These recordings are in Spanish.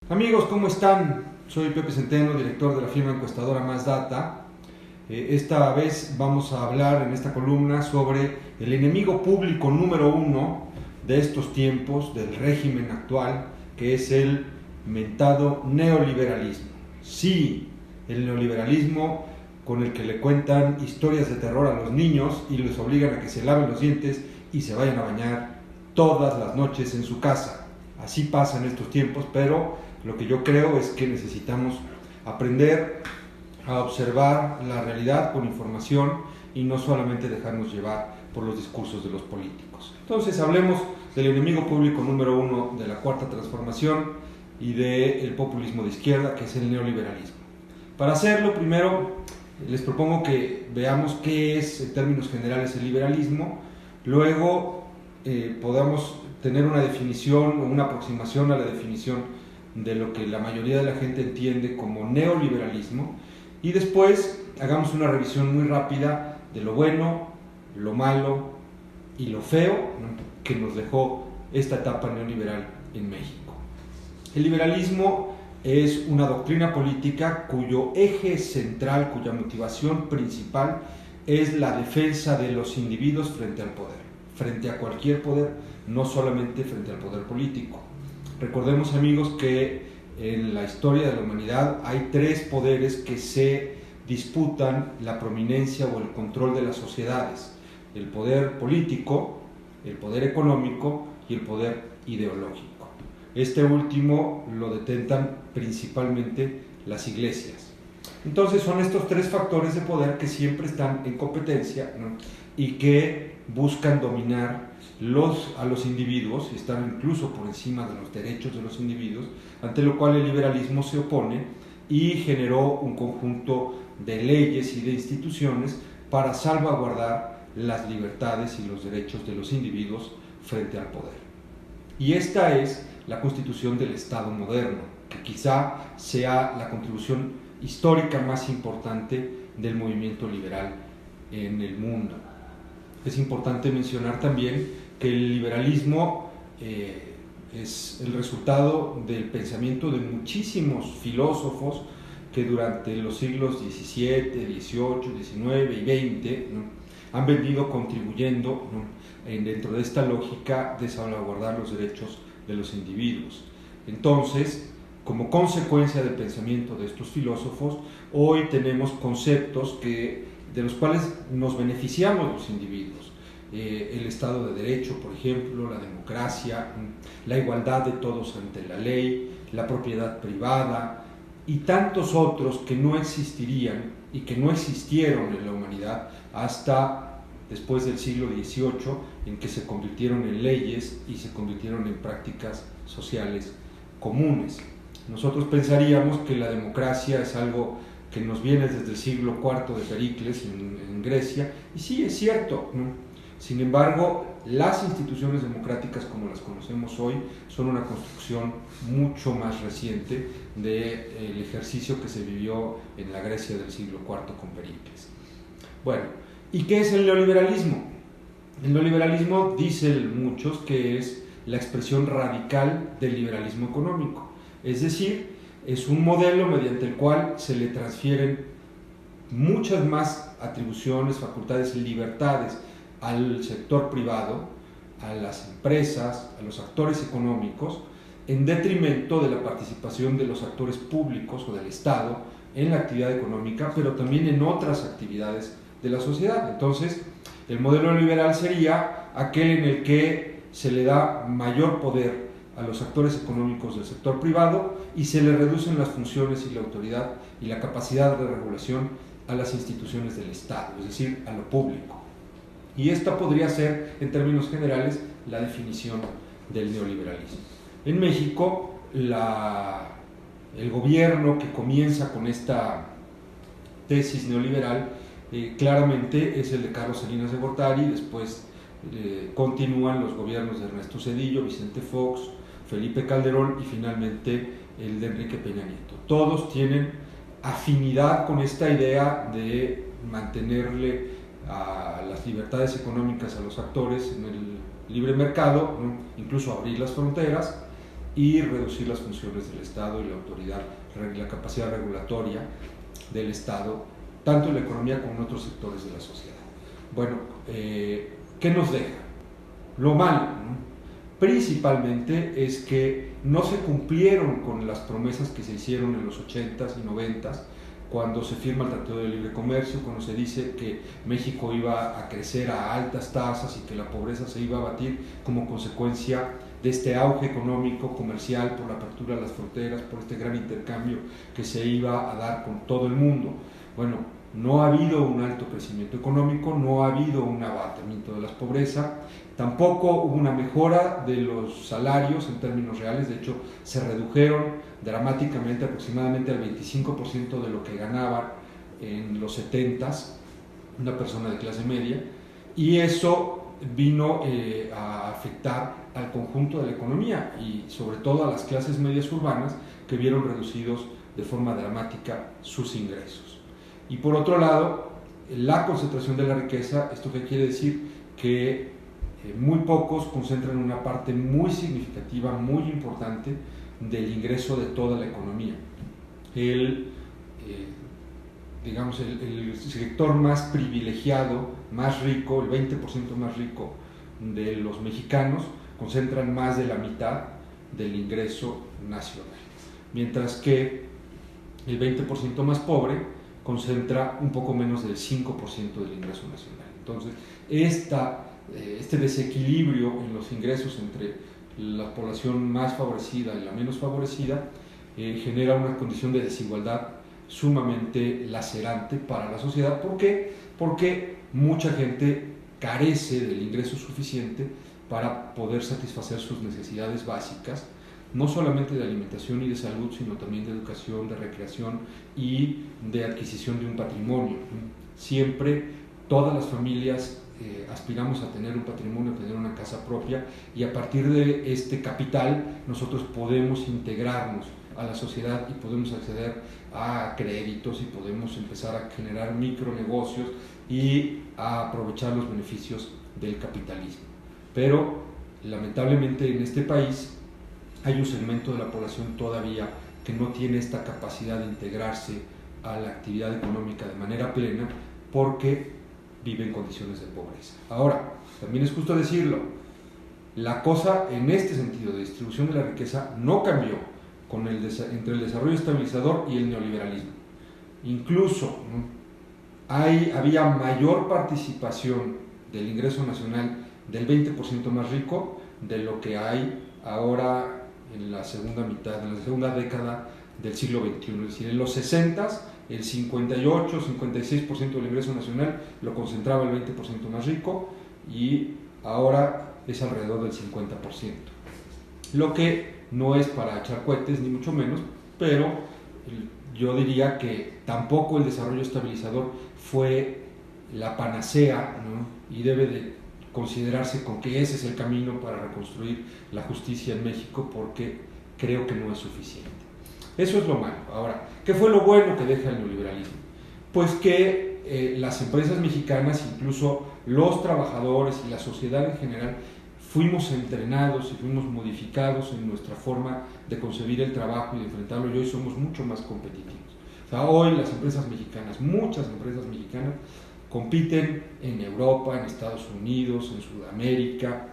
Amigos, ¿cómo están? Soy Pepe Centeno, director de la firma encuestadora Más Data. Esta vez vamos a hablar en esta columna sobre el enemigo público número uno de estos tiempos, del régimen actual, que es el mentado neoliberalismo. Sí, el neoliberalismo con el que le cuentan historias de terror a los niños y les obligan a que se laven los dientes y se vayan a bañar todas las noches en su casa. Así pasa en estos tiempos, pero lo que yo creo es que necesitamos aprender a observar la realidad con información y no solamente dejarnos llevar por los discursos de los políticos. Entonces hablemos del enemigo público número uno de la cuarta transformación y del populismo de izquierda, que es el neoliberalismo. Para hacerlo, primero les propongo que veamos qué es en términos generales el liberalismo, luego podamos tener una definición o una aproximación a la definición de lo que la mayoría de la gente entiende como neoliberalismo, y después hagamos una revisión muy rápida de lo bueno, lo malo y lo feo, ¿no?, que nos dejó esta etapa neoliberal en México. El liberalismo es una doctrina política cuyo eje central, cuya motivación principal es la defensa de los individuos frente al poder, frente a cualquier poder, no solamente frente al poder político. Recordemos, amigos, que en la historia de la humanidad hay tres poderes que se disputan la prominencia o el control de las sociedades: el poder político, el poder económico y el poder ideológico. Este último lo detentan principalmente las iglesias. Entonces son estos tres factores de poder que siempre están en competencia, ¿no?, y que buscan dominar a los individuos y están incluso por encima de los derechos de los individuos, ante lo cual el liberalismo se opone y generó un conjunto de leyes y de instituciones para salvaguardar las libertades y los derechos de los individuos frente al poder. Y esta es la constitución del Estado moderno, que quizá sea la contribución histórica más importante del movimiento liberal en el mundo. Es importante mencionar también que el liberalismo es el resultado del pensamiento de muchísimos filósofos que durante los siglos XVII, XVIII, XIX y XX, ¿no?, han venido contribuyendo, ¿no?, dentro de esta lógica de salvaguardar los derechos de los individuos. Entonces, como consecuencia del pensamiento de estos filósofos, hoy tenemos conceptos de los cuales nos beneficiamos los individuos. El Estado de Derecho, por ejemplo, la democracia, la igualdad de todos ante la ley, la propiedad privada y tantos otros que no existirían y que no existieron en la humanidad hasta después del siglo XVIII, en que se convirtieron en leyes y se convirtieron en prácticas sociales comunes. Nosotros pensaríamos que la democracia es algo que nos viene desde el siglo IV de Pericles en Grecia, y sí, es cierto, ¿no? Sin embargo, las instituciones democráticas como las conocemos hoy son una construcción mucho más reciente del ejercicio que se vivió en la Grecia del siglo IV con Pericles. Bueno, ¿y qué es el neoliberalismo? El neoliberalismo, dicen muchos, que es la expresión radical del liberalismo económico. Es decir, es un modelo mediante el cual se le transfieren muchas más atribuciones, facultades y libertades al sector privado, a las empresas, a los actores económicos, en detrimento de la participación de los actores públicos o del Estado en la actividad económica, pero también en otras actividades de la sociedad. Entonces, el modelo liberal sería aquel en el que se le da mayor poder a los actores económicos del sector privado y se le reducen las funciones y la autoridad y la capacidad de regulación a las instituciones del Estado, es decir, a lo público. Y esta podría ser, en términos generales, la definición del neoliberalismo. En México, el gobierno que comienza con esta tesis neoliberal claramente es el de Carlos Salinas de Gortari. Después continúan los gobiernos de Ernesto Zedillo, Vicente Fox, Felipe Calderón y finalmente el de Enrique Peña Nieto. Todos tienen afinidad con esta idea de mantenerle a las libertades económicas a los actores en el libre mercado, ¿no?, incluso abrir las fronteras, y reducir las funciones del Estado y la autoridad, la capacidad regulatoria del Estado, tanto en la economía como en otros sectores de la sociedad. Bueno, ¿qué nos deja? Lo malo, ¿no? Principalmente es que no se cumplieron con las promesas que se hicieron en los 80s y 90s, cuando se firma el Tratado de Libre Comercio, cuando se dice que México iba a crecer a altas tasas y que la pobreza se iba a abatir como consecuencia de este auge económico, comercial, por la apertura de las fronteras, por este gran intercambio que se iba a dar con todo el mundo. Bueno, no ha habido un alto crecimiento económico, no ha habido un abatimiento de la pobreza, tampoco hubo una mejora de los salarios en términos reales, de hecho se redujeron dramáticamente, aproximadamente al 25% de lo que ganaba en los 70s una persona de clase media, y eso vino a afectar al conjunto de la economía y sobre todo a las clases medias urbanas, que vieron reducidos de forma dramática sus ingresos. Y por otro lado, la concentración de la riqueza, ¿esto qué quiere decir? Que muy pocos concentran una parte muy significativa, muy importante del ingreso de toda la economía. El sector más privilegiado, más rico, el 20% más rico de los mexicanos, concentran más de la mitad del ingreso nacional, mientras que el 20% más pobre concentra un poco menos del 5% del ingreso nacional. Entonces, este desequilibrio en los ingresos entre la población más favorecida y la menos favorecida genera una condición de desigualdad sumamente lacerante para la sociedad. ¿Por qué? Porque mucha gente carece del ingreso suficiente para poder satisfacer sus necesidades básicas, no solamente de alimentación y de salud, sino también de educación, de recreación y de adquisición de un patrimonio. Siempre todas las familias aspiramos a tener un patrimonio, a tener una casa propia, y a partir de este capital nosotros podemos integrarnos a la sociedad y podemos acceder a créditos y podemos empezar a generar micronegocios y a aprovechar los beneficios del capitalismo. Pero lamentablemente en este país hay un segmento de la población todavía que no tiene esta capacidad de integrarse a la actividad económica de manera plena, porque vive en condiciones de pobreza. Ahora, también es justo decirlo, la cosa en este sentido de distribución de la riqueza no cambió entre el desarrollo estabilizador y el neoliberalismo. Incluso había mayor participación del ingreso nacional del 20% más rico de lo que hay ahora en la segunda década del siglo XXI. Es decir, en los 60s el 58-56% del ingreso nacional lo concentraba el 20% más rico, y ahora es alrededor del 50%. Lo que no es para echar cohetes, ni mucho menos, pero yo diría que tampoco el desarrollo estabilizador fue la panacea, ¿no? Y debe de considerarse con que ese es el camino para reconstruir la justicia en México, porque creo que no es suficiente. Eso es lo malo. Ahora, ¿qué fue lo bueno que deja el neoliberalismo? Pues que las empresas mexicanas, incluso los trabajadores y la sociedad en general, fuimos entrenados y fuimos modificados en nuestra forma de concebir el trabajo y de enfrentarlo, y hoy somos mucho más competitivos. O sea, hoy las empresas mexicanas, muchas empresas mexicanas, compiten en Europa, en Estados Unidos, en Sudamérica,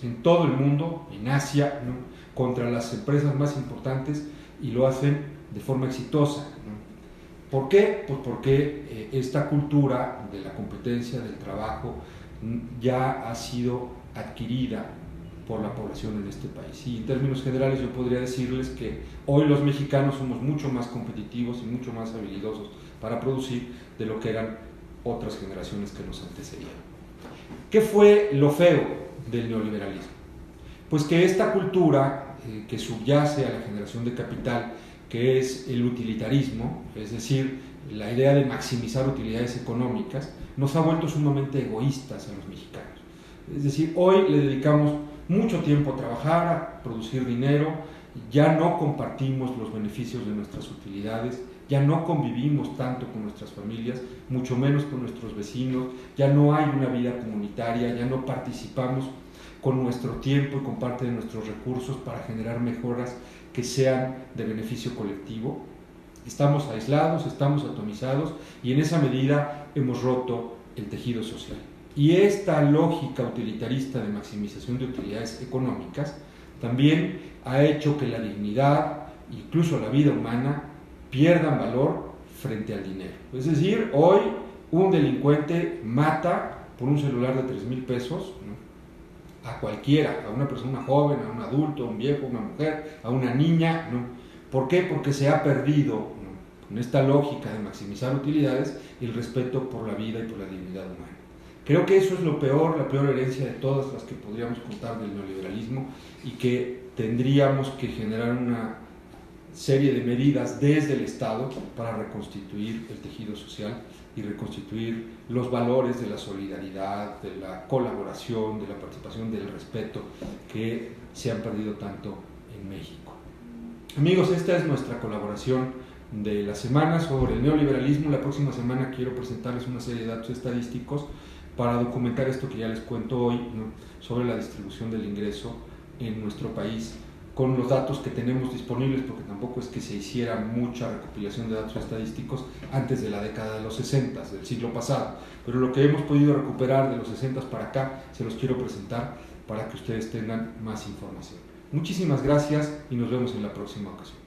en todo el mundo, en Asia, ¿no?, contra las empresas más importantes, y lo hacen de forma exitosa, ¿no? ¿Por qué? Pues porque esta cultura de la competencia, del trabajo, ya ha sido adquirida por la población en este país. Y en términos generales yo podría decirles que hoy los mexicanos somos mucho más competitivos y mucho más habilidosos para producir de lo que eran otras generaciones que nos antecedieron. ¿Qué fue lo feo del neoliberalismo? Pues que esta cultura que subyace a la generación de capital, que es el utilitarismo, es decir, la idea de maximizar utilidades económicas, nos ha vuelto sumamente egoístas a los mexicanos. Es decir, hoy le dedicamos mucho tiempo a trabajar, a producir dinero, ya no compartimos los beneficios de nuestras utilidades, ya no convivimos tanto con nuestras familias, mucho menos con nuestros vecinos, ya no hay una vida comunitaria, ya no participamos con nuestro tiempo y con parte de nuestros recursos para generar mejoras que sean de beneficio colectivo. Estamos aislados, estamos atomizados y en esa medida hemos roto el tejido social. Y esta lógica utilitarista de maximización de utilidades económicas también ha hecho que la dignidad, incluso la vida humana, pierdan valor frente al dinero. Es decir, hoy un delincuente mata por un celular de 3,000 pesos, ¿no?, a cualquiera, a una persona joven, a un adulto, a un viejo, a una mujer, a una niña, ¿no? ¿Por qué? Porque se ha perdido, ¿no?, en esta lógica de maximizar utilidades, el respeto por la vida y por la dignidad humana. Creo que eso es lo peor, la peor herencia de todas las que podríamos contar del neoliberalismo, y que tendríamos que generar una serie de medidas desde el Estado para reconstituir el tejido social y reconstituir los valores de la solidaridad, de la colaboración, de la participación, del respeto que se han perdido tanto en México. Amigos, esta es nuestra colaboración de la semana sobre el neoliberalismo. La próxima semana quiero presentarles una serie de datos estadísticos para documentar esto que ya les cuento hoy, ¿no?, sobre la distribución del ingreso en nuestro país, con los datos que tenemos disponibles, porque tampoco es que se hiciera mucha recopilación de datos estadísticos antes de la década de los 60, del siglo pasado, pero lo que hemos podido recuperar de los 60 para acá se los quiero presentar para que ustedes tengan más información. Muchísimas gracias y nos vemos en la próxima ocasión.